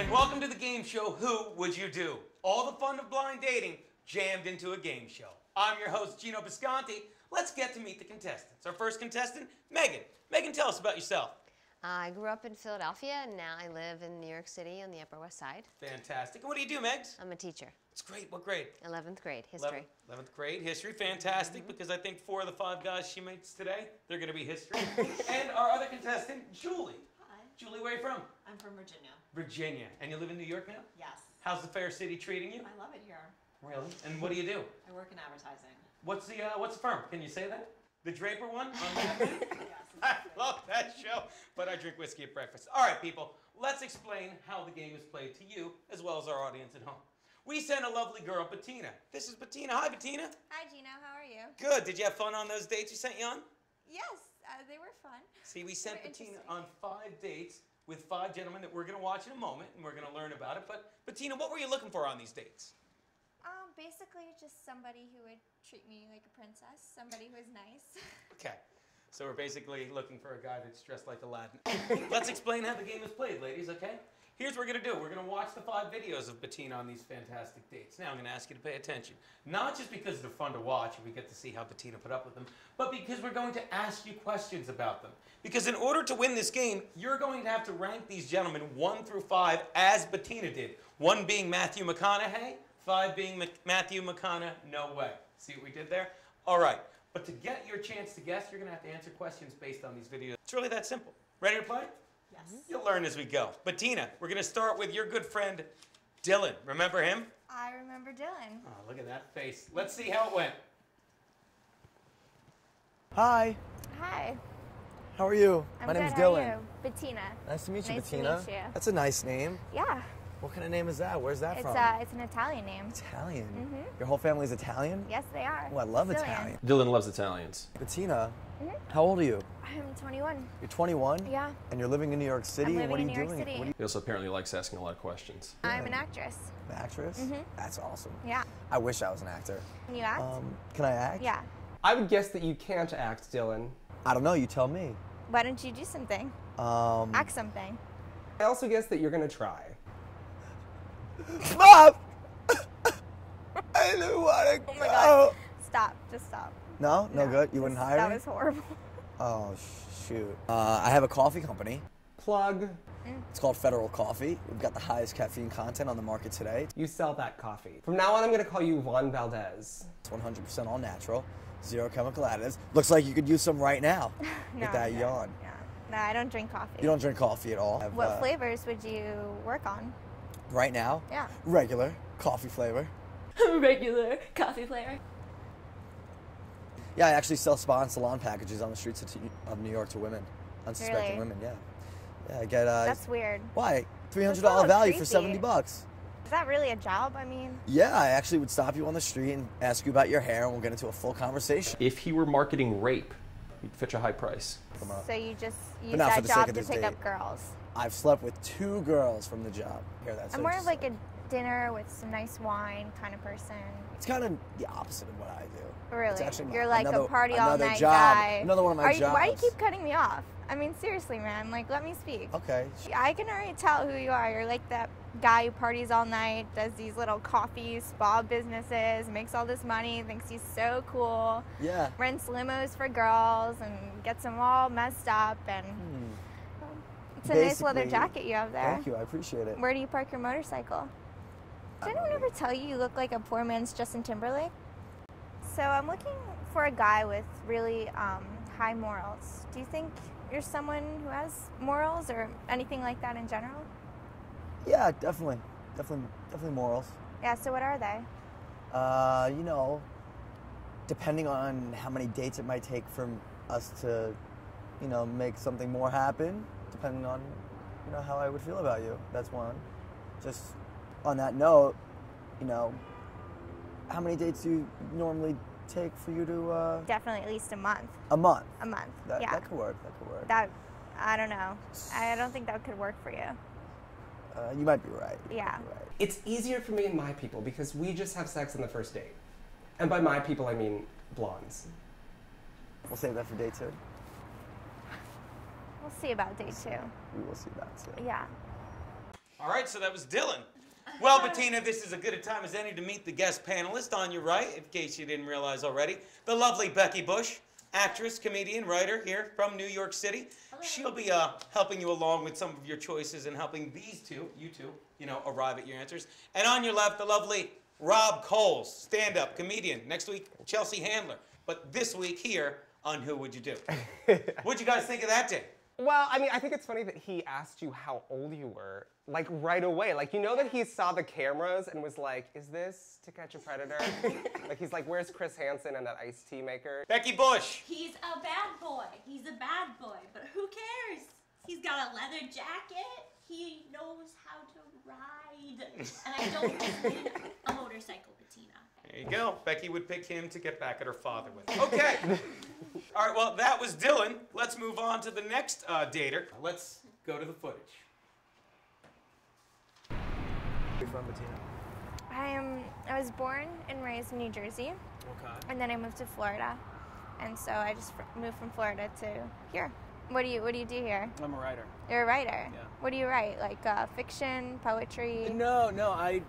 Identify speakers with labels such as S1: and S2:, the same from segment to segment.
S1: And welcome to the game show, Who Would You Do? All the fun of blind dating jammed into a game show. I'm your host, Gino Bisconti. Let's get to meet the contestants. Our first contestant, Megan. Megan, tell us about yourself.
S2: I grew up in Philadelphia, and now I live in New York City on the Upper West Side.
S1: Fantastic. And what do you do, Megs?
S2: I'm a teacher.
S1: It's great. What grade?
S2: 11th grade, history.
S1: 11th grade, history. Fantastic, because I think 4 of the 5 guys she meets today, they're going to be history. And our other contestant, Julie.
S3: Hi.
S1: Julie, where are you from?
S3: I'm from Virginia.
S1: Virginia. And you live in New York now?
S3: Yes.
S1: How's the fair city treating you?
S3: I love it here.
S1: Really? And what do you do?
S3: I work in advertising.
S1: What's the firm? Can you say that? The Draper one? On that
S3: Yes.
S1: I love that show, but I drink whiskey at breakfast. All right, people, let's explain how the game is played to you, as well as our audience at home. We sent a lovely girl, Bettina. This is Bettina. Hi, Bettina.
S4: Hi, Gino. How are you?
S1: Good. Did you have fun on those dates we sent you on?
S4: Yes, they were fun.
S1: See, we sent
S4: They were
S1: Bettina
S4: interesting.
S1: on 5 dates with 5 gentlemen that we're going to watch in a moment, and we're going to learn about it. But, Bettina, what were you looking for on these dates?
S4: Basically just somebody who would treat me like a princess, somebody who was nice.
S1: Okay. So we're basically looking for a guy that's dressed like Aladdin. Let's explain how the game is played, ladies, okay? Here's what we're going to do. We're going to watch the 5 videos of Bettina on these fantastic dates. Now I'm going to ask you to pay attention. Not just because they're fun to watch and we get to see how Bettina put up with them, but because we're going to ask you questions about them. Because in order to win this game, you're going to have to rank these gentlemen 1 through 5 as Bettina did. 1 being Matthew McConaughey, 5 being Matthew McConaughey, no way. See what we did there? All right. But to get your chance to guess, you're going to have to answer questions based on these videos. It's really that simple. Ready to play?
S3: Yes.
S1: You'll learn as we go. Bettina, we're going to start with your good friend, Dylan. Remember him?
S4: I remember Dylan.
S1: Oh, look at that face. Let's see how it went.
S5: Hi,
S4: Hi.
S5: how are you?
S4: I'm
S5: My
S4: good.
S5: name's
S4: How
S5: Dylan.
S4: are you? Bettina.
S5: Nice to meet you,
S4: Nice to
S5: Bettina.
S4: meet you.
S5: That's a nice name.
S4: Yeah.
S5: What kind of name is that? Where's that
S4: It's
S5: from?
S4: it's an Italian name.
S5: Italian.
S4: Mhm.
S5: Your whole family's Italian?
S4: Yes, they are.
S5: Oh, I love
S4: Sicilian.
S5: Italian.
S6: Dylan loves Italians.
S5: Bettina,
S4: Mhm.
S5: how old are you?
S4: I'm 21.
S5: You're 21?
S4: Yeah.
S5: And you're living in New York City?
S4: I'm
S5: and what are
S4: living
S5: you
S4: in New York
S5: doing?
S4: City.
S5: What are
S6: He also apparently likes asking a lot of questions.
S4: I'm an actress.
S5: you, an actress?
S4: Mhm.
S5: That's awesome.
S4: Yeah.
S5: I wish I was an actor.
S4: Can you act?
S5: Can I act?
S4: Yeah.
S7: I would guess that you can't act, Dylan.
S5: I don't know, you tell me.
S4: Why don't you do something? Act something.
S7: I also guess that you're gonna try.
S5: Mom! I don't want to
S4: Oh my God. Stop. Just stop.
S5: No? No good? You wouldn't hire
S4: That
S5: me?
S4: was horrible.
S5: Oh, shoot. I have a coffee company.
S7: Plug.
S5: It's called Federal Coffee. We've got the highest caffeine content on the market today.
S7: You sell that coffee. From now on, I'm gonna call you Juan Valdez.
S5: It's 100% all natural, 0 chemical additives. Looks like you could use some right now
S4: No,
S5: with that
S4: no,
S5: yawn.
S4: Yeah. No, I don't drink coffee.
S5: You don't drink coffee at all?
S4: What flavors would you work on?
S5: Right now?
S4: Yeah.
S5: Regular coffee flavor.
S4: Regular coffee flavor.
S5: Yeah, I actually sell spa and salon packages on the streets of New York to women, unsuspecting
S4: Really?
S5: women. Yeah. Yeah, I get.
S4: That's weird.
S5: Why? $300
S4: That's a little
S5: value for
S4: creepy.
S5: 70 bucks.
S4: Is that really a job? I mean,
S5: Yeah, I actually would stop you on the street and ask you about your hair, and we'll get into a full conversation.
S6: If he were marketing rape, he'd fetch a high price.
S5: Come up.
S4: so you just use
S5: not for
S4: that
S5: the sake
S4: job
S5: of
S4: to
S5: this
S4: pick
S5: date.
S4: up girls.
S5: I've slept with 2 girls from the job. Hear that?
S4: I'm more of like a dinner with some nice wine kind of person.
S5: It's kind of the opposite of what I do.
S4: Really?
S5: It's actually
S4: You're like
S5: another,
S4: a party all
S5: another
S4: night
S5: job.
S4: guy.
S5: Another one of my jobs.
S4: Why do you keep cutting me off? I mean, seriously, man. Like, let me speak.
S5: Okay.
S4: I can already tell who you are. You're like that guy who parties all night, does these little coffee spa businesses, makes all this money, thinks he's so cool,
S5: Yeah.
S4: rents limos for girls, and gets them all messed up. And it's a nice leather
S5: Basically-
S4: jacket you have there.
S5: Thank you. I appreciate it.
S4: Where do you park your motorcycle? Did anyone ever tell you you look like a poor man's Justin Timberlake? So I'm looking for a guy with really high morals. Do you think you're someone who has morals or anything like that in general?
S5: Yeah, definitely. Definitely morals.
S4: Yeah, so what are they?
S5: You know, depending on how many dates it might take for us to, you know, make something more happen, depending on, you know, how I would feel about you. That's one. Just on that note, you know, how many dates do you normally take for you to,
S4: Definitely at least a month.
S5: a month?
S4: A month,
S5: That,
S4: yeah.
S5: that could work. That could work.
S4: That, I don't know. I don't think that could work for you.
S5: You might be right. You
S4: Yeah.
S5: might be right.
S7: It's easier for me and my people because we just have sex on the first date. And by my people, I mean blondes.
S5: We'll save that for day 2.
S4: We'll see about day 2.
S5: We will see that too.
S4: Yeah.
S1: All right, so that was Dylan. Well, Bettina, this is as good a time as any to meet the guest panelist on your right, in case you didn't realize already. The lovely Becky Bush, actress, comedian, writer here from New York City.
S3: Hello.
S1: She'll be helping you along with some of your choices and helping you two, arrive at your answers. And on your left, the lovely Rob Coles, stand-up comedian. Next week, Chelsea Handler. But this week here on Who Would You Do? What'd you guys think of that day?
S7: Well, I mean, I think it's funny that he asked you how old you were, like right away. Like, you know that he saw the cameras and was like, is this To Catch a Predator? Like, he's like, where's Chris Hansen and that iced tea maker?
S1: Becky Bush.
S3: He's a bad boy. He's a bad boy, but who cares? He's got a leather jacket. He knows how to ride. And I don't just mean a motorcycle, Bettina.
S1: There you go. Becky would pick him to get back at her father with. Okay. All right, well, that was Dylan. Let's move on to the next dater. Let's go to the footage.
S5: Where are you from, Bettina?
S4: I was born and raised in New Jersey,
S1: Okay.
S4: and then I moved to Florida, and so I just moved from Florida to here. What do you do here?
S8: I'm a writer.
S4: You're a writer.
S8: Yeah.
S4: What do you write? Like fiction, poetry?
S8: No, I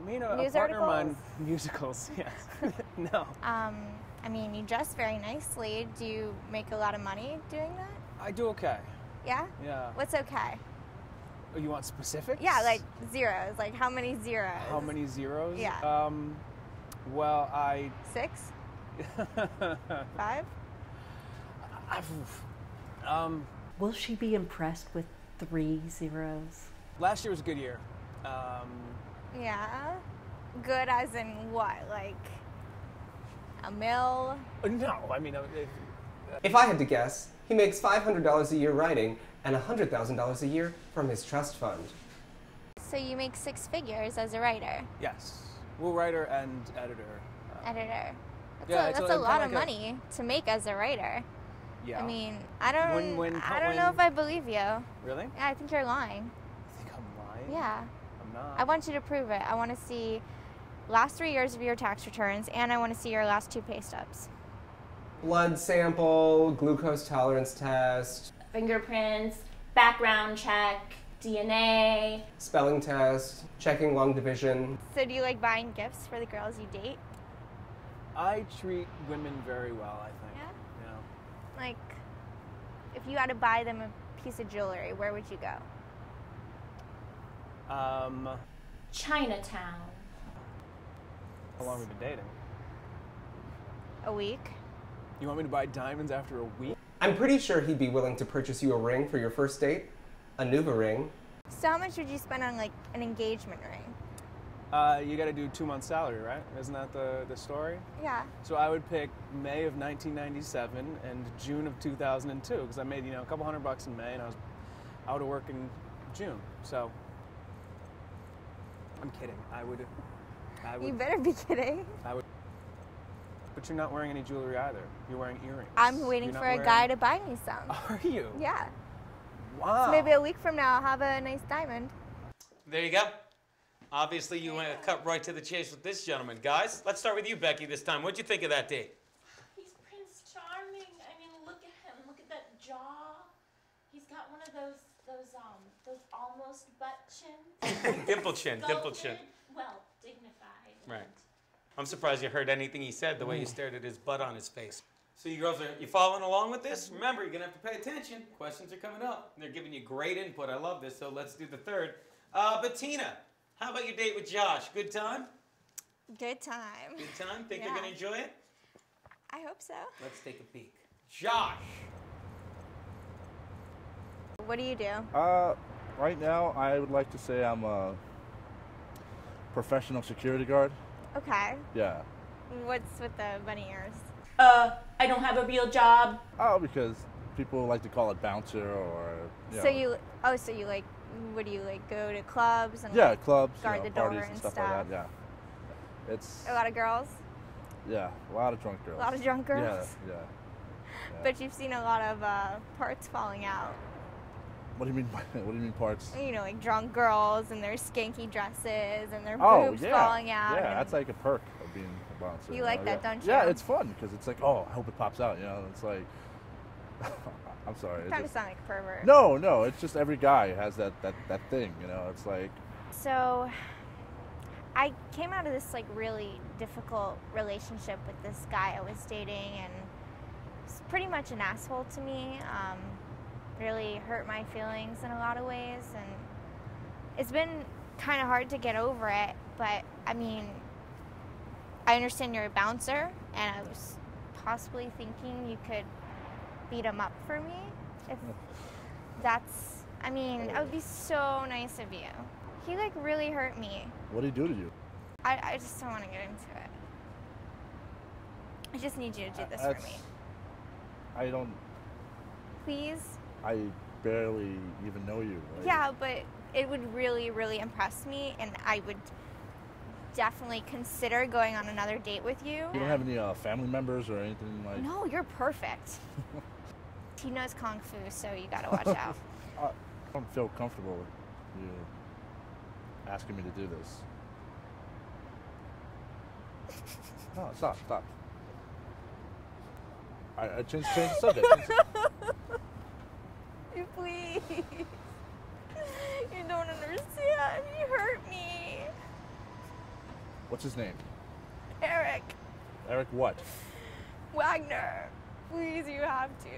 S8: mean a
S4: News
S8: partner of mine.
S4: articles?
S8: Musicals, yes. No.
S4: I mean, you dress very nicely. Do you make a lot of money doing that?
S8: I do okay.
S4: Yeah?
S8: Yeah.
S4: What's okay?
S8: Oh, you want specifics?
S4: Yeah, like zeros. Like how many zeros?
S8: How many zeros?
S4: Yeah.
S8: Well,
S4: 6? 5?
S9: Will she be impressed with 3 zeros?
S8: last year was a good year.
S4: Yeah. Good as in what? Like a mill?
S8: No, I mean,
S7: If I had to guess, he makes $500 a year writing and $100,000 a year from his trust fund.
S4: So you make 6 figures as a writer,
S8: yes. Well, writer and editor.
S4: editor.
S8: Yeah,
S4: That's
S8: it's
S4: a
S8: a-
S4: lot
S8: kinda
S4: of
S8: like a-
S4: money to make as a writer.
S8: Yeah.
S4: I mean, I don't
S8: When-
S4: know if I believe you.
S8: Really?
S4: Yeah, I think you're lying.
S8: I think I'm lying.
S4: Yeah.
S8: I'm not.
S4: I want you to prove it. I want to see last 3 years of your tax returns, and I want to see your last 2 pay stubs.
S7: Blood sample, glucose tolerance test,
S10: Fingerprints, background check, DNA.
S7: spelling test, checking lung division.
S4: So do you like buying gifts for the girls you date?
S8: I treat women very well, I think.
S4: Yeah? Like, if you had to buy them a piece of jewelry, where would you go?
S8: Yeah.
S10: Chinatown.
S8: How long have we been dating?
S4: A week?
S8: You want me to buy diamonds after a week?
S7: I'm pretty sure he'd be willing to purchase you a ring for your first date, a Nuva ring.
S4: So how much would you spend on like an engagement ring?
S8: You got to do 2 months' salary, right? Isn't that the story?
S4: Yeah.
S8: So I would pick May of 1997 and June of 2002 because I made a couple $100 in May and I was out of work in June. So I'm kidding. I would.
S4: You better be kidding.
S8: But you're not wearing any jewelry either. You're wearing earrings.
S4: I'm waiting
S8: You're
S4: for
S8: not
S4: a
S8: wearing-
S4: guy to buy me some.
S8: Are you?
S4: Yeah.
S8: Wow.
S4: So maybe a week from now I'll have a nice diamond.
S1: There you go. Obviously, you went cut right to the chase with this gentleman. Guys, let's start with you, Becky, this time. What'd you think of that date?
S10: He's Prince Charming. I mean, look at him. Look at that jaw. He's got one of those almost butt chins.
S1: Dimple chin, dimple chin.
S10: Sculpted, well, dignified.
S1: Right. I'm surprised you heard anything he said the way you stared at his butt on his face. So you girls, you following along with this? Remember, you're going to have to pay attention. Questions are coming up. They're giving you great input. I love this, so let's do the third. Bettina, how about your date with Josh? Good time?
S4: Good time.
S1: Good time? Think
S4: Yeah.
S1: you're going to enjoy it?
S4: I hope so.
S1: Let's take a peek. Josh!
S4: What do you do?
S11: Right now, I would like to say I'm a professional security guard.
S4: Okay.
S11: Yeah.
S4: What's with the bunny ears?
S10: I don't have a real job.
S11: Oh, because people like to call it bouncer or.
S4: So you like, what do you like, go to clubs and
S11: Yeah,
S4: like,
S11: clubs,
S4: guard the door
S11: parties and
S4: and
S11: stuff
S4: stuff?
S11: like that. Yeah. It's
S4: A lot of girls?
S11: yeah, a lot of drunk girls.
S4: A lot of drunk girls?
S11: Yeah.
S4: But you've seen a lot of parts falling out.
S11: What do you mean? What do you mean parts?
S4: You know, like drunk girls and their skanky dresses and their
S11: Oh
S4: boobs
S11: yeah.
S4: falling out.
S11: Yeah,
S4: and
S11: that's like a perk of being a bouncer.
S4: You like
S11: know?
S4: that,
S11: Yeah.
S4: don't you?
S11: Yeah, it's fun because it's like, oh, I hope it pops out. It's like I'm sorry.
S4: You kind of sound like a pervert.
S11: No, no. It's just every guy has that thing. You know, it's like.
S4: So, I came out of this like really difficult relationship with this guy I was dating, and he's pretty much an asshole to me. Really hurt my feelings in a lot of ways, and it's been kind of hard to get over it. But I mean, I understand you're a bouncer, and I was possibly thinking you could beat him up for me. If that's, I mean, that would be so nice of you. He like really hurt me.
S11: What did he do to you?
S4: I just don't want to get into it. I just need you to do this for me.
S11: I don't.
S4: Please?
S11: I barely even know you. Like,
S4: Yeah, but it would really, really impress me, and I would definitely consider going on another date with you.
S11: You don't have any family members or anything like?
S4: No, you're perfect. He knows Kung Fu, so you gotta watch out.
S11: I don't feel comfortable with you asking me to do this. No, stop. I changed the subject.
S4: You please. You don't understand. You hurt me.
S11: What's his name?
S4: Eric
S11: Eric what?
S4: Wagner. Please, you have to.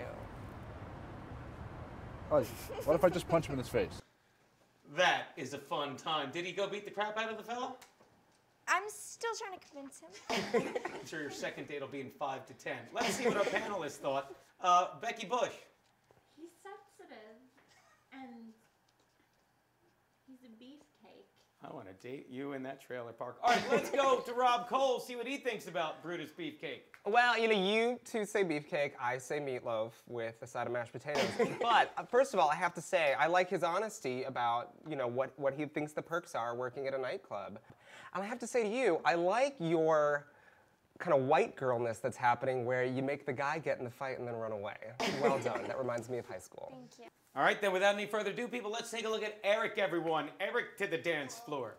S11: Oh, what if I just punch him in his face?
S1: That is a fun time. Did he go beat the crap out of the fella?
S4: I'm still trying to convince him.
S1: I'm sure your second date will be in 5 to 10. Let's see what our panelists thought. Becky Bush.
S10: He's sensitive, and he's a beefcake.
S1: I want to date you in that trailer park. All right, let's go to Rob Cole, see what he thinks about Brutus Beefcake.
S7: Well, you know, you two say beefcake, I say meatloaf with a side of mashed potatoes. But first of all, I have to say, I like his honesty about, you know, what he thinks the perks are working at a nightclub. And I have to say to you, I like your kind of white girlness that's happening where you make the guy get in the fight and then run away. Well done. That reminds me of high school.
S4: Thank you.
S1: All right, then without any further ado, people, let's take a look at Eric, everyone. Eric to the dance floor.